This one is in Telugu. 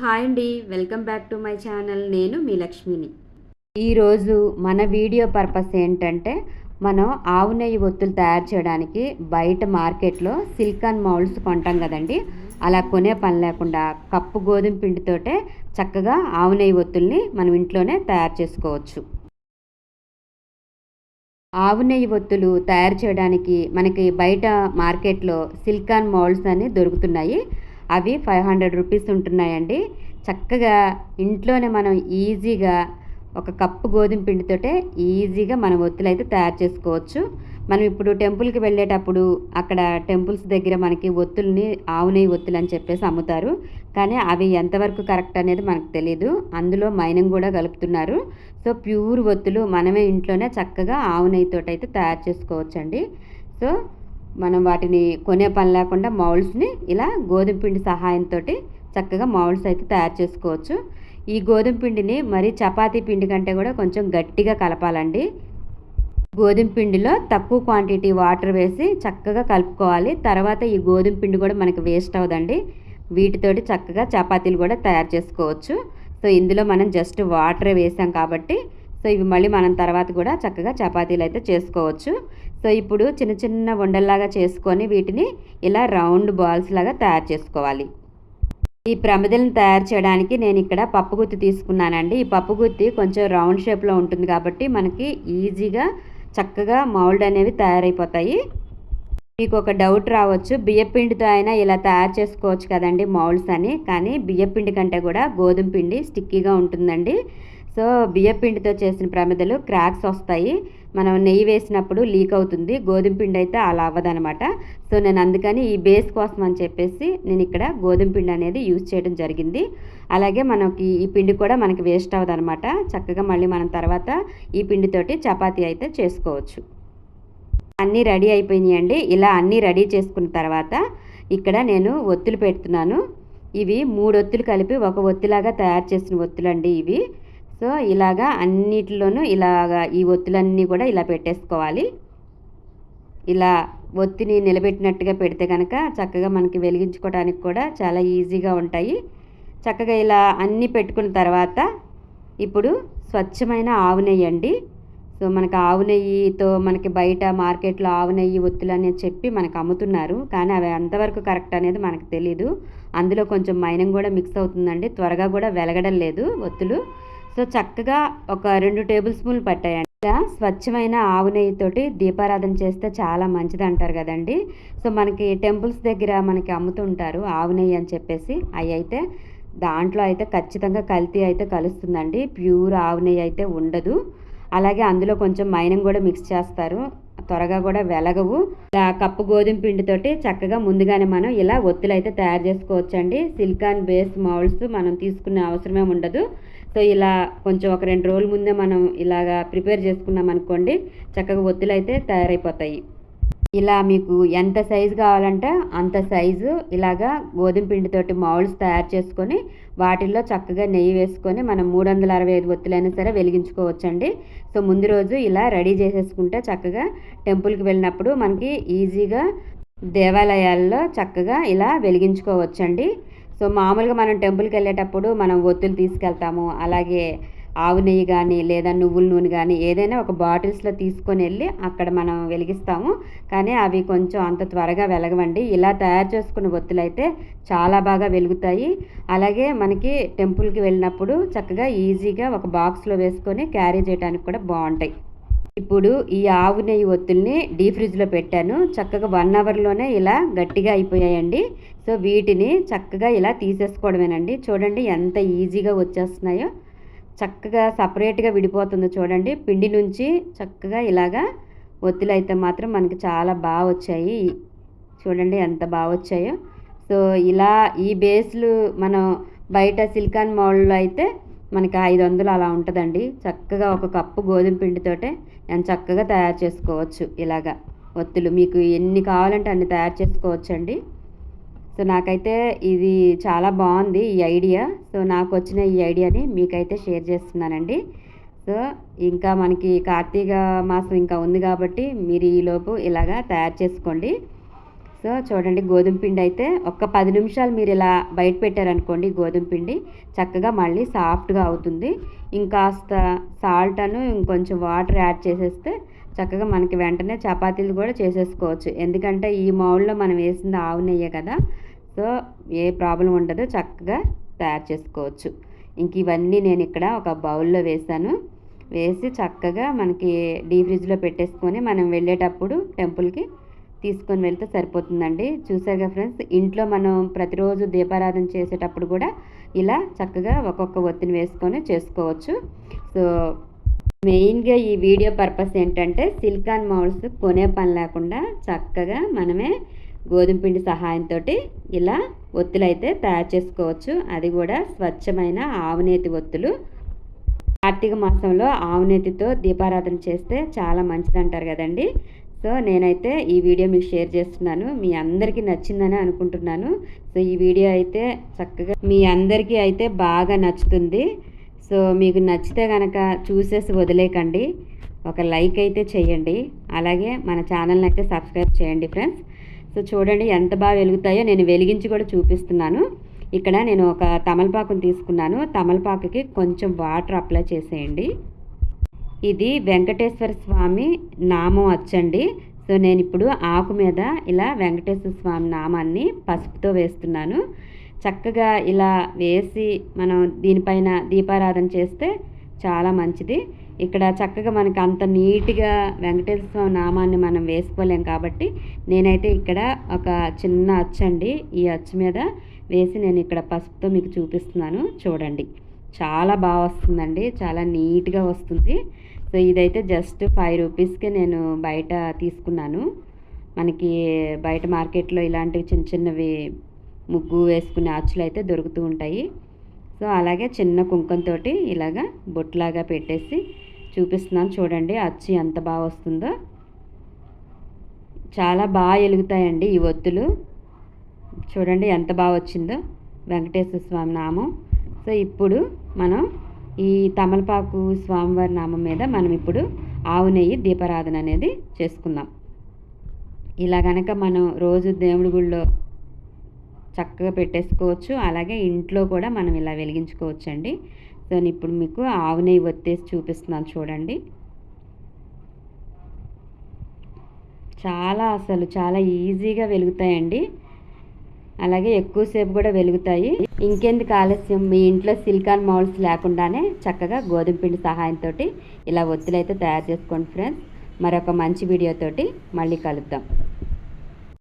హాయ్ అండి, welcome back to my channel. నేను మీ లక్ష్మిని. ఈరోజు మన వీడియో పర్పస్ ఏంటంటే, మనం ఆవు నెయ్యి ఒత్తులు తయారు చేయడానికి బయట మార్కెట్లో సిలికాన్ మౌల్డ్స్ కొంటాం కదండి. అలా కొనే పని లేకుండా కప్పు గోధుమ పిండితోటే చక్కగా ఆవు నెయ్యి ఒత్తుల్ని మనం ఇంట్లోనే తయారు చేసుకోవచ్చు. ఆవు నెయ్యి ఒత్తులు తయారు చేయడానికి మనకి బయట మార్కెట్లో సిలికాన్ మౌల్డ్స్ అని దొరుకుతున్నాయి. అవి 500 రూపీస్ ఉంటున్నాయండి. చక్కగా ఇంట్లోనే మనం ఈజీగా ఒక కప్పు గోధుమ పిండితోటే ఈజీగా మనం ఒత్తులైతే తయారు చేసుకోవచ్చు. మనం ఇప్పుడు టెంపుల్కి వెళ్ళేటప్పుడు అక్కడ టెంపుల్స్ దగ్గర మనకి ఒత్తుల్ని ఆవు నెయ్యి ఒత్తులు అని చెప్పేసి అమ్ముతారు. కానీ అవి ఎంతవరకు కరెక్ట్ అనేది మనకు తెలీదు. అందులో మైనం కూడా కలుపుతున్నారు. సో ప్యూర్ ఒత్తులు మనమే ఇంట్లోనే చక్కగా ఆవు నెయ్యితోటైతే తయారు చేసుకోవచ్చండి. సో మనం వాటిని కొనే పని లేకుండా మౌల్డ్స్ని ఇలా గోధుమ పిండి సహాయంతో చక్కగా మౌల్డ్స్ అయితే తయారు చేసుకోవచ్చు. ఈ గోధుమ పిండిని మరి చపాతీ పిండి కంటే కూడా కొంచెం గట్టిగా కలపాలండి. గోధుమ పిండిలో తక్కువ క్వాంటిటీ వాటర్ వేసి చక్కగా కలుపుకోవాలి. తర్వాత ఈ గోధుమ పిండి కూడా మనకి వేస్ట్ అవ్వదండి. వీటితోటి చక్కగా చపాతీలు కూడా తయారు చేసుకోవచ్చు. సో ఇందులో మనం జస్ట్ వాటరే వేసాం కాబట్టి సో ఇవి మళ్ళీ మనం తర్వాత కూడా చక్కగా చపాతీలు అయితే చేసుకోవచ్చు. సో ఇప్పుడు చిన్న చిన్న ఉండల్లాగా చేసుకొని వీటిని ఇలా రౌండ్ బాల్స్ లాగా తయారు చేసుకోవాలి. ఈ ప్రమిదలను తయారు చేయడానికి నేను ఇక్కడ పప్పు గుత్తి తీసుకున్నానండి. ఈ పప్పు గుత్తి కొంచెం రౌండ్ షేప్లో ఉంటుంది కాబట్టి మనకి ఈజీగా చక్కగా మౌల్డ్ అనేవి తయారైపోతాయి. మీకు ఒక డౌట్ రావచ్చు, బియ్యపిండితో అయినా ఇలా తయారు చేసుకోవచ్చు కదండి మౌల్డ్స్ అని. కానీ బియ్యపిండి కంటే కూడా గోధుమ పిండి స్టిక్కీగా ఉంటుందండి. సో బియ్యపిండితో చేసిన ప్రమిదలు క్రాక్స్ వస్తాయి, మనం నెయ్యి వేసినప్పుడు లీక్ అవుతుంది. గోధుమ పిండి అయితే అలా అవ్వదనమాట. సో నేను అందుకని ఈ బేస్ కోసం అని చెప్పేసి నేను ఇక్కడ గోధుమ పిండి అనేది యూజ్ చేయడం జరిగింది. అలాగే మనకి ఈ పిండి కూడా మనకి వేస్ట్ అవ్వదనమాట. చక్కగా మళ్ళీ మనం తర్వాత ఈ పిండితోటి చపాతీ అయితే చేసుకోవచ్చు. అన్నీ రెడీ అయిపోయినాయండి. ఇలా అన్నీ రెడీ చేసుకున్న తర్వాత ఇక్కడ నేను ఒత్తులు పెడుతున్నాను. ఇవి 3 ఒత్తులు కలిపి ఒక ఒత్తిలాగా తయారు చేసిన ఒత్తులండి ఇవి. సో ఇలాగా అన్నిటిలోనూ ఇలాగా ఈ ఒత్తులన్నీ కూడా ఇలా పెట్టేసుకోవాలి. ఇలా ఒత్తిని నిలబెట్టినట్టుగా పెడితే కనుక చక్కగా మనకి వెలిగించుకోవడానికి కూడా చాలా ఈజీగా ఉంటాయి. చక్కగా ఇలా అన్నీ పెట్టుకున్న తర్వాత ఇప్పుడు స్వచ్ఛమైన ఆవు నెయ్యి అండి. సో మనకు ఆవు నెయ్యితో మనకి బయట మార్కెట్లో ఆవు నెయ్యి ఒత్తులు అనేది చెప్పి మనకు అమ్ముతున్నారు. కానీ అవి ఎంతవరకు కరెక్ట్ అనేది మనకు తెలీదు. అందులో కొంచెం మైనం కూడా మిక్స్ అవుతుందండి. త్వరగా కూడా వెలగడం లేదు ఒత్తులు. సో చక్కగా ఒక 2 టేబుల్ స్పూన్లు పట్టాయండి. ఇలా స్వచ్ఛమైన ఆవు నెయ్యితోటి దీపారాధన చేస్తే చాలా మంచిది అంటారు కదండి. సో మనకి టెంపుల్స్ దగ్గర మనకి అమ్ముతుంటారు ఆవు నెయ్యి అని చెప్పేసి. అవి అయితే దాంట్లో అయితే ఖచ్చితంగా కల్తీ అయితే కలుస్తుందండి. ప్యూర్ ఆవు నెయ్యి అయితే ఉండదు. అలాగే అందులో కొంచెం మైనం కూడా మిక్స్ చేస్తారు, త్వరగా కూడా వెలగవు. ఇలా కప్పు గోధుమ పిండితోటి చక్కగా ముందుగానే మనం ఇలా ఒత్తులు అయితే తయారు చేసుకోవచ్చండి. సిలికాన్ బేస్ మౌల్డ్స్ మనం తీసుకునే అవసరమే ఉండదు. సో ఇలా కొంచెం ఒక 2 రోజుల ముందే మనం ఇలాగా ప్రిపేర్ చేసుకున్నాం అనుకోండి, చక్కగా ఒత్తులు అయితే తయారైపోతాయి. ఇలా మీకు ఎంత సైజు కావాలంటే అంత సైజు ఇలాగా గోధుమ పిండితోటి మౌల్డ్స్ తయారు చేసుకొని వాటిల్లో చక్కగా నెయ్యి వేసుకొని మనం 365 ఒత్తులైనా సరే వెలిగించుకోవచ్చండి. సో ముందు రోజు ఇలా రెడీ చేసేసుకుంటే చక్కగా టెంపుల్కి వెళ్ళినప్పుడు మనకి ఈజీగా దేవాలయాల్లో చక్కగా ఇలా వెలిగించుకోవచ్చండి. సో మామూలుగా మనం టెంపుల్కి వెళ్ళేటప్పుడు మనం ఒత్తులు తీసుకెళ్తాము. అలాగే ఆవు నెయ్యి కానీ లేదా నువ్వుల నూనె కానీ ఏదైనా ఒక బాటిల్స్లో తీసుకొని వెళ్ళి అక్కడ మనం వెలిగిస్తాము. కానీ అవి కొంచెం అంత త్వరగా వెలగవండి. ఇలా తయారు చేసుకున్న ఒత్తులు అయితే చాలా బాగా వెలుగుతాయి. అలాగే మనకి టెంపుల్కి వెళ్ళినప్పుడు చక్కగా ఈజీగా ఒక బాక్స్లో వేసుకొని క్యారీ చేయడానికి కూడా బాగుంటాయి. ఇప్పుడు ఈ ఆవు నెయ్యి ఒత్తుల్ని డీప్ ఫ్రిడ్జ్లో పెట్టాను. చక్కగా 1 అవర్లోనే ఇలా గట్టిగా అయిపోయాయండి. సో వీటిని చక్కగా ఇలా తీసేసుకోవడమేనండి. చూడండి ఎంత ఈజీగా వచ్చేస్తున్నాయో. చక్కగా సపరేట్గా విడిపోతుందో చూడండి. పిండి నుంచి చక్కగా ఇలాగా ఒత్తులు అయితే మాత్రం మనకి చాలా బాగా వచ్చాయి. చూడండి ఎంత బాగా వచ్చాయో. సో ఇలా ఈ బేస్లు మనం బయట సిలికాన్ మౌల్డ్లో అయితే మనకి 500 అలా ఉంటుందండి. చక్కగా ఒక కప్పు గోధుమ పిండితోటే ఎంత చక్కగా తయారు చేసుకోవచ్చు. ఇలాగా ఒత్తులు మీకు ఎన్ని కావాలంటే అన్ని తయారు చేసుకోవచ్చండి. సో నాకైతే ఇది చాలా బాగుంది ఈ ఐడియా. సో నాకు వచ్చిన ఈ ఐడియాని మీకైతే షేర్ చేస్తున్నానండి. సో ఇంకా మనకి కార్తీక మాసం ఇంకా ఉంది కాబట్టి మీరు ఈలోపు ఇలాగా తయారు చేసుకోండి. సో చూడండి, గోధుమ పిండి అయితే ఒక్క 10 నిమిషాలు మీరు ఇలా బయట పెట్టారనుకోండి, గోధుమ పిండి చక్కగా మళ్ళీ సాఫ్ట్గా అవుతుంది. ఇంకాస్త సాల్ట్ ఇంకొంచెం వాటర్ యాడ్ చేసేస్తే చక్కగా మనకి వెంటనే చపాతీలు కూడా చేసేసుకోవచ్చు. ఎందుకంటే ఈ మౌల్డ్లో మనం వేసింది ఆవు నెయ్యే కదా, సో ఏ ప్రాబ్లం ఉండదు, చక్కగా తయారు చేసుకోవచ్చు. ఇంక ఇవన్నీ నేను ఇక్కడ ఒక బౌల్లో వేసి చక్కగా మనకి డీప్ ఫ్రిడ్జ్లో పెట్టేసుకొని మనం వెళ్ళేటప్పుడు టెంపుల్కి తీసుకొని వెళ్తే సరిపోతుందండి. చూసారుగా ఫ్రెండ్స్, ఇంట్లో మనం ప్రతిరోజు దీపారాధన చేసేటప్పుడు కూడా ఇలా చక్కగా ఒక్కొక్క ఒత్తిని వేసుకొని చేసుకోవచ్చు. సో మెయిన్గా ఈ వీడియో పర్పస్ ఏంటంటే సిలికాన్ మౌల్డ్స్ కొనే పని లేకుండా చక్కగా మనమే గోధుమ పిండి సహాయంతో ఇలా ఒత్తులు అయితే తయారు చేసుకోవచ్చు. అది కూడా స్వచ్ఛమైన ఆవునేతి ఒత్తులు. కార్తీక మాసంలో ఆవునేతితో దీపారాధన చేస్తే చాలా మంచిది అంటారు కదండి. సో నేనైతే ఈ వీడియో మీకు షేర్ చేస్తున్నాను. మీ అందరికీ నచ్చిందని అనుకుంటున్నాను. సో ఈ వీడియో అయితే చక్కగా మీ అందరికీ అయితే బాగా నచ్చుతుంది. సో మీకు నచ్చితే కనుక చూసేసి వదిలేకండి, ఒక లైక్ అయితే చేయండి. అలాగే మన ఛానల్ని అయితే సబ్స్క్రైబ్ చేయండి ఫ్రెండ్స్. సో చూడండి ఎంత బాగా వెలుగుతాయో, నేను వెలిగించి కూడా చూపిస్తున్నాను. ఇక్కడ నేను ఒక తమలపాకుని తీసుకున్నాను. తమలపాకుకి కొంచెం వాటర్ అప్లై చేసేయండి. ఇది వెంకటేశ్వర స్వామి నామం వచ్చండి. సో నేను ఇప్పుడు ఆకు మీద ఇలా వెంకటేశ్వర స్వామి నామాన్ని పసుపుతో వేస్తున్నాను. చక్కగా ఇలా వేసి మనం దీనిపైన దీపారాధన చేస్తే చాలా మంచిది. ఇక్కడ చక్కగా మనకి అంత నీట్గా వెంకటేశ్వర స్వామి నామాన్ని మనం వేసుకోలేం కాబట్టి నేనైతే ఇక్కడ ఒక చిన్న అచ్చండి, ఈ అచ్చు మీద వేసి నేను ఇక్కడ పసుపుతో మీకు చూపిస్తున్నాను. చూడండి, చాలా బాగా వస్తుందండి, చాలా నీట్గా వస్తుంది. సో ఇదైతే జస్ట్ 5 రూపీస్కే నేను బయట తీసుకున్నాను. మనకి బయట మార్కెట్లో ఇలాంటివి చిన్న చిన్నవి ముగ్గు వేసుకునే అచ్చులు అయితే దొరుకుతూ ఉంటాయి. సో అలాగే చిన్న కుంకంతో ఇలాగా బొట్లాగా పెట్టేసి చూపిస్తున్నాను. చూడండి అచ్చు ఎంత బాగా వస్తుందో, చాలా బాగా వెలుగుతాయండి ఈ ఒత్తులు. చూడండి ఎంత బాగా వచ్చిందో వెంకటేశ్వర స్వామి నామం. సో ఇప్పుడు మనం ఈ తమలపాకు స్వామివారి నామం మీద మనం ఇప్పుడు ఆవు నెయ్యి దీపారాధన అనేది చేసుకుందాం. ఇలా కనుక మనం రోజు దేవుడి గుళ్ళో చక్కగా పెట్టేసుకోవచ్చు. అలాగే ఇంట్లో కూడా మనం ఇలా వెలిగించుకోవచ్చు అండి. సో ఇప్పుడు మీకు ఆవు నెయ్యి ఒత్తేసి చూపిస్తున్నాను. చూడండి, చాలా ఈజీగా వెలుగుతాయండి. అలాగే ఎక్కువసేపు కూడా వెలుగుతాయి. ఇంకెందుకు ఆలస్యం, మీ ఇంట్లో సిలికాన్ మౌల్డ్స్ లేకుండానే చక్కగా గోధుమ పిండి సహాయంతో ఇలా ఒత్తులు అయితే తయారు చేసుకోండి ఫ్రెండ్స్. మరొక మంచి వీడియోతోటి మళ్ళీ కలుద్దాం.